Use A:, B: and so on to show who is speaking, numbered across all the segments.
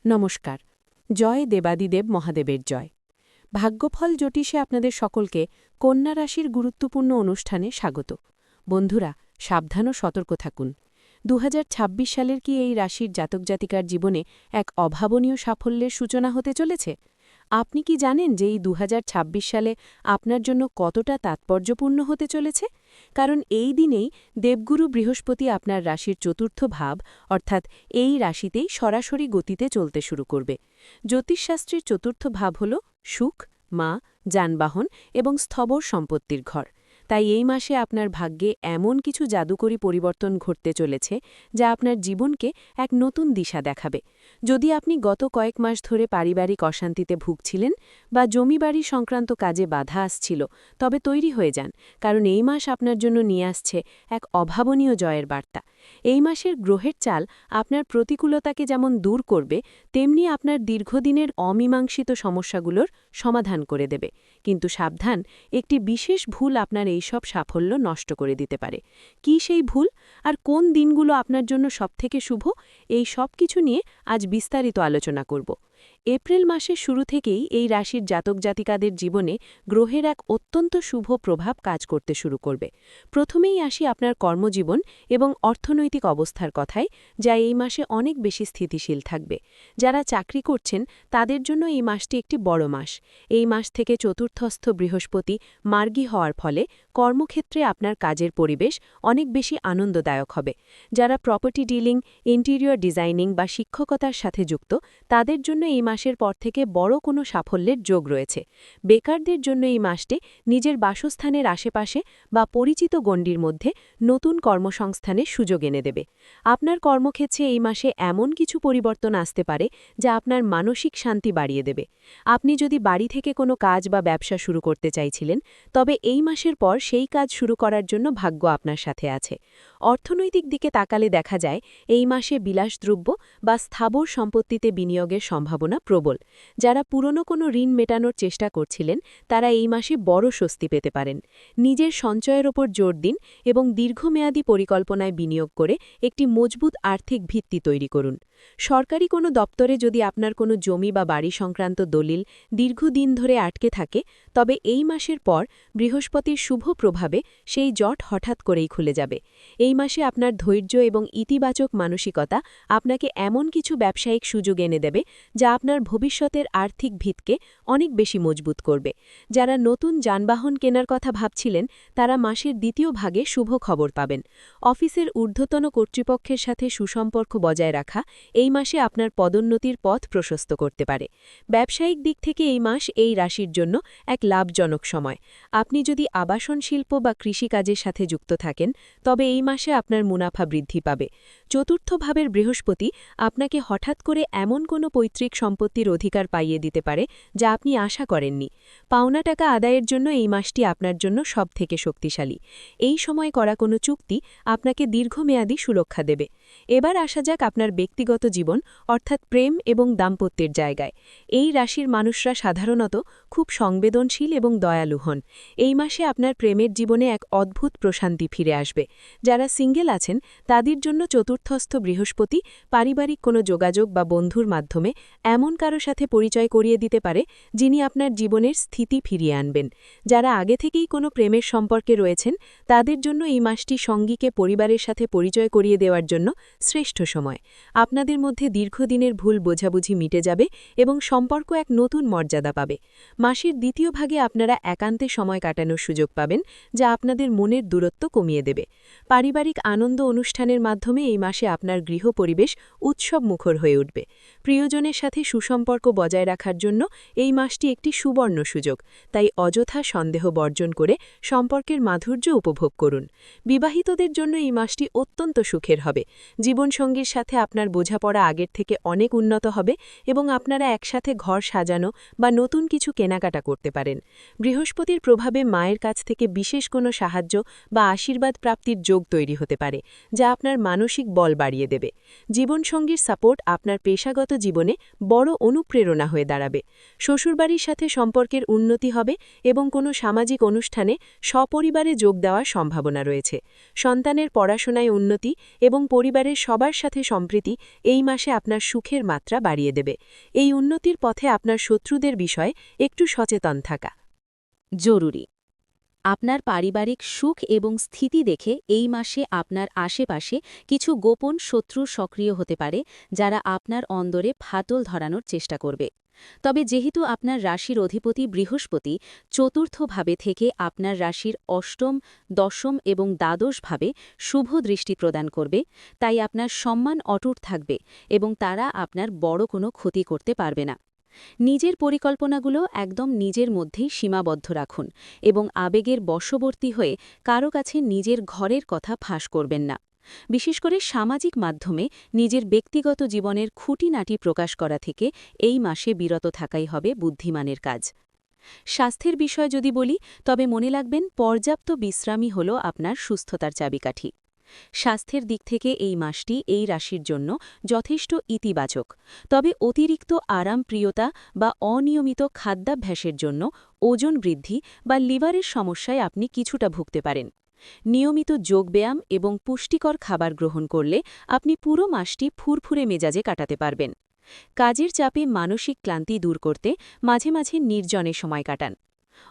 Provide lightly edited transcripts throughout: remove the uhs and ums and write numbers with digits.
A: নমস্কার। জয় দেবাদিদেব মহাদেবের জয়। ভাগ্যফল জ্যোতিষে আপনাদের সকলকে কন্যা রাশির গুরুত্বপূর্ণ অনুষ্ঠানে স্বাগত। বন্ধুরা, সাবধান ও সতর্ক থাকুন। ২০২৬ সালের কি এই রাশির জাতক জাতিকার জীবনে এক অভাবনীয় সাফল্যের সূচনা হতে চলেছে? আপনি কি জানেন যে এই ২০২৬ সালে আপনার জন্য কতটা তাৎপর্যপূর্ণ হতে চলেছে? কারণ এই দিনেই দেবগুরু বৃহস্পতি আপনার রাশির চতুর্থ ভাব অর্থাৎ এই রাশিতেই সরাসরি গতিতে চলতে শুরু করবে। জ্যোতিষশাস্ত্রের চতুর্থ ভাব হল সুখ, মা, যানবাহন এবং স্থবর সম্পত্তির ঘর। তাই এই মাসে আপনার ভাগ্যে এমন কিছু জাদুকরী পরিবর্তন ঘটতে চলেছে যা আপনার জীবনকে এক নতুন দিশা দেখাবে। যদি আপনি গত কয়েক মাস ধরে পারিবারিক অশান্তিতে ভুগছিলেন বা জমিবাড়ি সংক্রান্ত কাজে বাধা আসছিল, তবে তৈরি হয়ে যান, কারণ এই মাস আপনার জন্য নিয়ে আসছে এক অভাবনীয় জয়ের বার্তা। এই মাসের গ্রহের চাল আপনার প্রতিকূলতাকে যেমন দূর করবে, তেমনি আপনার দীর্ঘদিনের অমীমাংসিত সমস্যাগুলোর সমাধান করে দেবে। কিন্তু সাবধান, একটি বিশেষ ভুল আপনার এইসব সাফল্য নষ্ট করে দিতে পারে। কি সেই ভুল, আর কোন দিনগুলো আপনার জন্য সবথেকে শুভ, এই সব কিছু নিয়ে আজ বিস্তারিত আলোচনা করব। এপ্রিল মাসের শুরু থেকেই এই রাশির জাতক জাতিকাদের জীবনে গ্রহের এক অত্যন্ত শুভ প্রভাব কাজ করতে শুরু করবে। প্রথমেই আসি আপনার কর্মজীবন এবং অর্থনৈতিক অবস্থার কথায়, যা এই মাসে অনেক বেশি স্থিতিশীল থাকবে। যারা চাকরি করছেন তাদের জন্য এই মাসটি একটি বড় মাস। এই মাস থেকে চতুর্থস্থ বৃহস্পতি মার্গী হওয়ার ফলে কর্মক্ষেত্রে আপনার কাজের পরিবেশ অনেক বেশি আনন্দদায়ক হবে। যারা প্রপার্টি ডিলিং, ইন্টেরিয়র ডিজাইনিং বা শিক্ষকতার সাথে যুক্ত, তাদের জন্য এই মাসের পর থেকে বড় কোনো সাফল্যের যোগ রয়েছে। বেকারদের জন্য এই মাসটি নিজের বাসস্থানের আশেপাশে বা পরিচিত গণ্ডির মধ্যে নতুন কর্মসংস্থানের সুযোগ এনে দেবে। আপনার কর্মক্ষেত্রে এই মাসে এমন কিছু পরিবর্তন আসতে পারে যা আপনার মানসিক শান্তি বাড়িয়ে দেবে। আপনি যদি বাড়ি থেকে কোনো কাজ বা ব্যবসা শুরু করতে চাইছিলেন, তবে এই মাসের পর সেই কাজ শুরু করার জন্য ভাগ্য আপনার সাথে আছে। অর্থনৈতিক দিকে তাকালে দেখা যায় এই মাসে বিলাসদ্রব্য বা স্থাবর সম্পত্তিতে বিনিয়োগের সম্ভাবনা প্রবল। যারা পুরনো কোনো ঋণ মেটানোর চেষ্টা করছিলেন, তারা এই মাসে বড় স্বস্তি পেতে পারেন। নিজের সঞ্চয়ের ওপর জোর দিন এবং দীর্ঘমেয়াদী পরিকল্পনায় বিনিয়োগ করে একটি মজবুত আর্থিক ভিত্তি তৈরি করুন। সরকারি কোনো দপ্তরে যদি আপনার কোনো জমি বা বাড়ি সংক্রান্ত দলিল দীর্ঘদিন ধরে আটকে থাকে, তবে এই মাসের পর বৃহস্পতির শুভ প্রভাবে সেই জট হঠাৎ করেই খুলে যাবে। এই মাসে আপনার ধৈর্য এবং ইতিবাচক মানসিকতা আপনাকে এমন কিছু ব্যবসায়িক সুযোগ এনে দেবে যা আপনার ভবিষ্যতের আর্থিক ভিতকে অনেক বেশি মজবুত করবে। যারা নতুন যানবাহন কেনার কথা ভাবছিলেন, তারা মাসের দ্বিতীয় ভাগে শুভ খবর পাবেন। অফিসের ঊর্ধ্বতন কর্তৃপক্ষের সাথে সুসম্পর্ক বজায় রাখা এই মাসে আপনার পদোন্নতির পথ প্রশস্ত করতে পারে। ব্যবসায়িক দিক থেকে এই মাস এই রাশির জন্য এক লাভজনক সময়। আপনি যদি আবাসন শিল্প বা কৃষিকাজের সাথে যুক্ত থাকেন, তবে এই মাসে আপনার মুনাফা বৃদ্ধি পাবে। চতুর্থ ভাবের বৃহস্পতি আপনাকে হঠাৎ করে এমন কোনো পৈতৃক সম্পত্তির অধিকার পাইয়ে দিতে পারে যা আপনি আশা করেননি। পাওনা টাকা আদায়ের জন্য এই মাসটি আপনার জন্য সবথেকে শক্তিশালী। এই সময় করা কোনো চুক্তি আপনাকে দীর্ঘমেয়াদী সুরক্ষা দেবে। এবার আসা যাক আপনার ব্যক্তিগত জীবন অর্থাৎ প্রেম এবং দাম্পত্যের জায়গায়। এই রাশির মানুষরা সাধারণত খুব সংবেদনশীল এবং দয়ালু হন। এই মাসে আপনার প্রেমের জীবনে এক অদ্ভুত প্রশান্তি ফিরে আসবে। যারা সিঙ্গেল আছেন, তাদের জন্য চতুর্থস্থ বৃহস্পতি পারিবারিক কোনো যোগাযোগ বা বন্ধুর মাধ্যমে এমন কারো সাথে পরিচয় করিয়ে দিতে পারে যিনি আপনার জীবনের স্থিতি ফিরিয়ে আনবেন। যারা আগে থেকেই কোনো প্রেমের সম্পর্কে রয়েছেন, তাদের জন্য এই মাসটি সঙ্গীকে পরিবারের সাথে পরিচয় করিয়ে দেওয়ার জন্য শ্রেষ্ঠ সময়। আপনাদের মধ্যে দীর্ঘদিনের ভুল বোঝাবুঝি মিটে যাবে এবং সম্পর্ক এক নতুন মর্যাদা পাবে। মাসের দ্বিতীয় ভাগে আপনারা একান্তে সময় কাটানোর সুযোগ পাবেন, যা আপনাদের মনের দূরত্ব কমিয়ে দেবে। পারিবারিক আনন্দ অনুষ্ঠানের মাধ্যমে এই মাসে আপনার গৃহ পরিবেশ উৎসব মুখর হয়ে উঠবে। প্রিয়জনের সাথে সুসম্পর্ক বজায় রাখার জন্য এই মাসটি একটি সুবর্ণ সুযোগ, তাই অযথা সন্দেহ বর্জন করে সম্পর্কের মাধুর্য উপভোগ করুন। বিবাহিতদের জন্য এই মাসটি অত্যন্ত সুখের হবে। জীবনসঙ্গীর সাথে আপনার বোঝাপড়া আগের থেকে অনেক উন্নত হবে এবং আপনারা একসাথে ঘর সাজানো বা নতুন কিছু কেনাকাটা করতে পারেন। বৃহস্পতির প্রভাবে মায়ের কাছ থেকে বিশেষ কোনো সাহায্য বা আশীর্বাদ প্রাপ্তির যোগ তৈরি হতে পারে, যা আপনার মানসিক বল বাড়িয়ে দেবে। জীবনসঙ্গীর সাপোর্ট আপনার পেশাগত জীবনে বড় অনুপ্রেরণা হয়ে দাঁড়াবে। শ্বশুরবাড়ির সাথে সম্পর্কের উন্নতি হবে এবং কোনো সামাজিক অনুষ্ঠানে সপরিবারে যোগ দেওয়ার সম্ভাবনা রয়েছে। সন্তানের পড়াশোনায় উন্নতি এবং পরিবারের পরিবারের সবার সাথে সম্প্রীতি এই মাসে আপনার সুখের মাত্রা বাড়িয়ে দেবে। এই উন্নতির পথে আপনার শত্রুদের বিষয়ে একটু সচেতন থাকা
B: জরুরি। আপনার পারিবারিক সুখ এবং স্থিতি দেখে এই মাসে আপনার আশেপাশে কিছু গোপন শত্রু সক্রিয় হতে পারে, যারা আপনার অন্দরে ফাটল ধরানোর চেষ্টা করবে। তবে যেহেতু আপনার রাশির অধিপতি বৃহস্পতি চতুর্থভাবে থেকে আপনার রাশির অষ্টম, দশম এবং দ্বাদশভাবে শুভ দৃষ্টি প্রদান করবে, তাই আপনার সম্মান অটুট থাকবে এবং তারা আপনার বড় কোনো ক্ষতি করতে পারবে না। নিজের পরিকল্পনাগুলো একদম নিজের মধ্যেই সীমাবদ্ধ রাখুন এবং আবেগের বশবর্তী হয়ে কারো কাছে নিজের ঘরের কথা ফাঁস করবেন না। বিশেষ করে সামাজিক মাধ্যমে নিজের ব্যক্তিগত জীবনের খুঁটিনাটি প্রকাশ করা থেকে এই মাসে বিরত থাকাই হবে বুদ্ধিমানের কাজ। স্বাস্থ্যের বিষয় যদি বলি, তবে মনে রাখবেন পর্যাপ্ত বিশ্রামই হল আপনার সুস্থতার চাবিকাঠি। স্বাস্থ্যের দিক থেকে এই মাসটি এই রাশির জন্য যথেষ্ট ইতিবাচক, তবে অতিরিক্ত আরামপ্রিয়তা বা অনিয়মিত খাদ্যাভ্যাসের জন্য ওজন বৃদ্ধি বা লিভারের সমস্যায় আপনি কিছুটা ভুগতে পারেন। নিয়মিত যোগব্যায়াম এবং পুষ্টিকর খাবার গ্রহণ করলে আপনি পুরো মাসটি ফুরফুরে মেজাজে কাটাতে পারবেন। কাজের চাপে মানসিক ক্লান্তি দূর করতে মাঝে মাঝে নির্জনে সময় কাটান।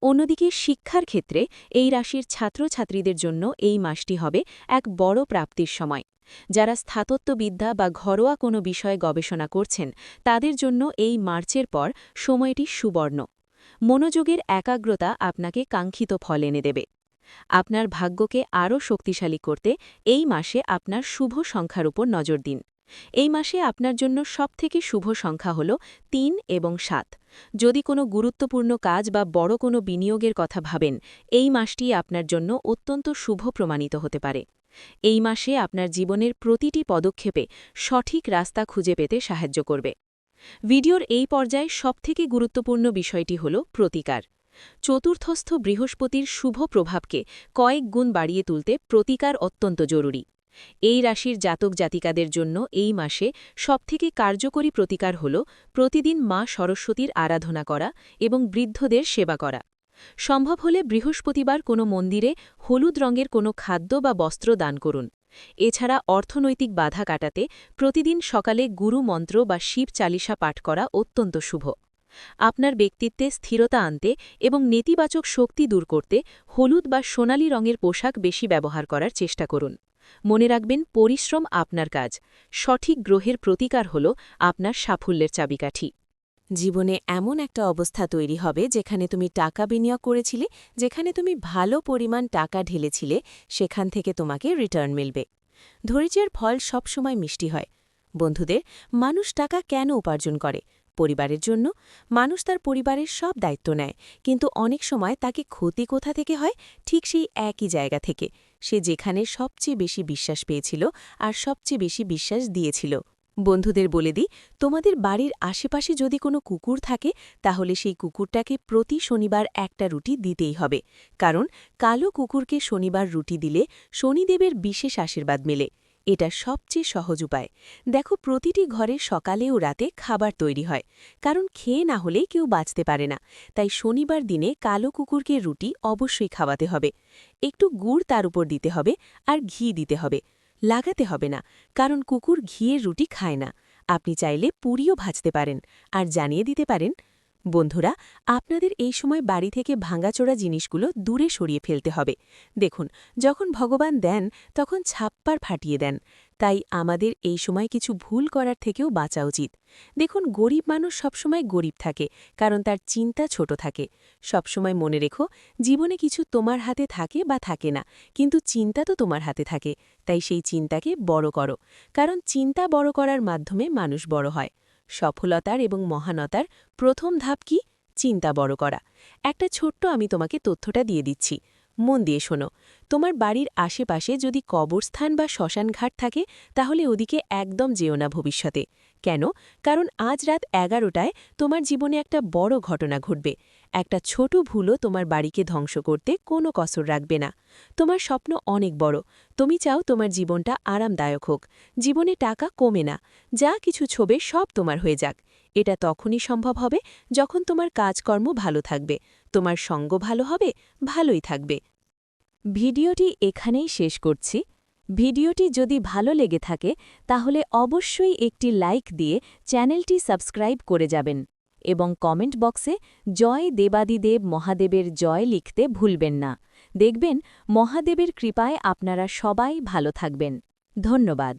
B: অন্যদিকে শিক্ষার ক্ষেত্রে এই রাশির ছাত্রছাত্রীদের জন্য এই মাসটি হবে এক বড় প্রাপ্তির সময়। যারা স্থাতত্ত্ববিদ্যা বা ঘরোয়া কোনো বিষয়ে গবেষণা করছেন, তাদের জন্য এই মার্চের পর সময়টি সুবর্ণ। মনোযোগের একাগ্রতা আপনাকে কাঙ্ক্ষিত ফল এনে দেবে। আপনার ভাগ্যকে আরও শক্তিশালী করতে এই মাসে আপনার শুভ সংখ্যার উপর নজর দিন। এই মাসে আপনার জন্য সবথেকে শুভ সংখ্যা হল ৩ এবং ৭। যদি কোনো গুরুত্বপূর্ণ কাজ বা বড় কোনো বিনিয়োগের কথা ভাবেন, এই মাসটি আপনার জন্য অত্যন্ত শুভ প্রমাণিত হতে পারে। এই মাসে আপনার জীবনের প্রতিটি পদক্ষেপে সঠিক রাস্তা খুঁজে পেতে সাহায্য করবে। ভিডিওর এই পর্যায়ে সবথেকে গুরুত্বপূর্ণ বিষয়টি হল প্রতিকার। চতুর্থস্থ বৃহস্পতির শুভ প্রভাবকে কয়েক গুণ বাড়িয়ে তুলতে প্রতিকার অত্যন্ত জরুরি। এই রাশির জাতক জাতিকাদের জন্য এই মাসে সবথেকে কার্যকরী প্রতিকার হল প্রতিদিন মা সরস্বতীর আরাধনা করা এবং বৃদ্ধদের সেবা করা। সম্ভব হলে বৃহস্পতিবার কোনো মন্দিরে হলুদ রঙের কোনো খাদ্য বা বস্ত্র দান করুন। এছাড়া অর্থনৈতিক বাধা কাটাতে প্রতিদিন সকালে গুরু মন্ত্র বা শিব চালিসা পাঠ করা অত্যন্ত শুভ। আপনার ব্যক্তিত্বে স্থিরতা আনতে এবং নেতিবাচক শক্তি দূর করতে হলুদ বা সোনালী রঙের পোশাক বেশি ব্যবহার করার চেষ্টা করুন। মনে রাখবেন, পরিশ্রম আপনার কাজ, সঠিক গ্রহের প্রতিকার হল আপনার সাফল্যের চাবিকাঠি। জীবনে এমন একটা অবস্থা তৈরি হবে যেখানে তুমি টাকা বিনিয়োগ করেছিলে, যেখানে তুমি ভালো পরিমাণ টাকা ঢেলেছিলে, সেখান থেকে তোমাকে রিটার্ন মিলবে। ধৈর্যের ফল সবসময় মিষ্টি হয়। বন্ধুদের, মানুষ টাকা কেন উপার্জন করে? পরিবারের জন্য। মানুষ তার পরিবারের সব দায়িত্ব নেয়, কিন্তু অনেক সময় তাকে ক্ষতি কোথা থেকে হয়? ঠিক সেই একই জায়গা থেকে, সে যেখানে সবচেয়ে বেশি বিশ্বাস পেয়েছিল আর সবচেয়ে বেশি বিশ্বাস দিয়েছিল। বন্ধুদের বলে দিই, তোমাদের বাড়ির আশেপাশে যদি কোনো কুকুর থাকে, তাহলে সেই কুকুরটাকে প্রতি শনিবার একটা রুটি দিতেই হবে, কারণ কালো কুকুরকে শনিবার রুটি দিলে শনিদেবের বিশেষ আশীর্বাদ মেলে। এটা সবচেয়ে সহজ উপায়। দেখো, প্রতিটি ঘরে সকালে ও রাতে খাবার তৈরি হয়, কারণ খেয়ে না হলে কেউ বাঁচতে পারে না। তাই শনিবার দিনে কালো কুকুরকে রুটি অবশ্যই খাওয়াতে হবে। একটু গুড় তার উপর দিতে হবে আর ঘি দিতে হবে। লাগাতে হবে না, কারণ কুকুর ঘিয়ের রুটি খায় না। আপনি চাইলে পুরিও ভাজতে পারেন আর জানিয়ে দিতে পারেন। বন্ধুরা, আপনাদের এই সময় বাড়ি থেকে ভাঙাচোরা জিনিসগুলো দূরে সরিয়ে ফেলতে হবে। দেখুন, যখন ভগবান দেন তখন ছাপ্পার ফাটিয়ে দেন, তাই আমাদের এই সময় কিছু ভুল করার থেকেও বাঁচা উচিত। দেখুন, গরিব মানুষ সবসময় গরিব থাকে, কারণ তার চিন্তা ছোট থাকে। সবসময় মনে রেখো, জীবনে কিছু তোমার হাতে থাকে বা থাকে না, কিন্তু চিন্তা তো তোমার হাতে থাকে। তাই সেই চিন্তাকে বড় করো, কারণ চিন্তা বড় করার মাধ্যমে মানুষ বড় হয়। সফলতার এবং মহানতার প্রথম ধাপ কি? চিন্তা বড় করা। একটা ছোট্ট আমি তোমাকে তথ্যটা দিয়ে দিচ্ছি, মন দিয়ে শোনো। তোমার বাড়ির আশেপাশে যদি কবরস্থান বা শ্মশানঘাট থাকে, তাহলে ওদিকে একদম যেও না ভবিষ্যতে। কেন? কারণ আজ রাত 11টায় তোমার জীবনে একটা বড় ঘটনা ঘটবে। একটা ছোট ভুলও তোমার বাড়িকে ধ্বংস করতে কোনো কসর রাখবে না। তোমার স্বপ্ন অনেক বড়। তুমি চাও তোমার জীবনটা আরামদায়ক হোক, জীবনে টাকা কমে না, যা কিছু ছোবে সব তোমার হয়ে যাক। এটা তখনই সম্ভব হবে যখন তোমার কাজকর্ম ভালো থাকবে, তোমার সঙ্গ ভালো হবে, ভালোই থাকবে। ভিডিওটি এখানেই শেষ করছি। ভিডিওটি যদি ভালো লেগে থাকে তাহলে অবশ্যই একটি লাইক দিয়ে চ্যানেলটি সাবস্ক্রাইব করে যাবেন এবং কমেন্ট বক্সে জয় দেবাদিদেব মহাদেবের জয় লিখতে ভুলবেন না। দেখবেন মহাদেবের কৃপায় আপনারা সবাই ভালো থাকবেন। ধন্যবাদ।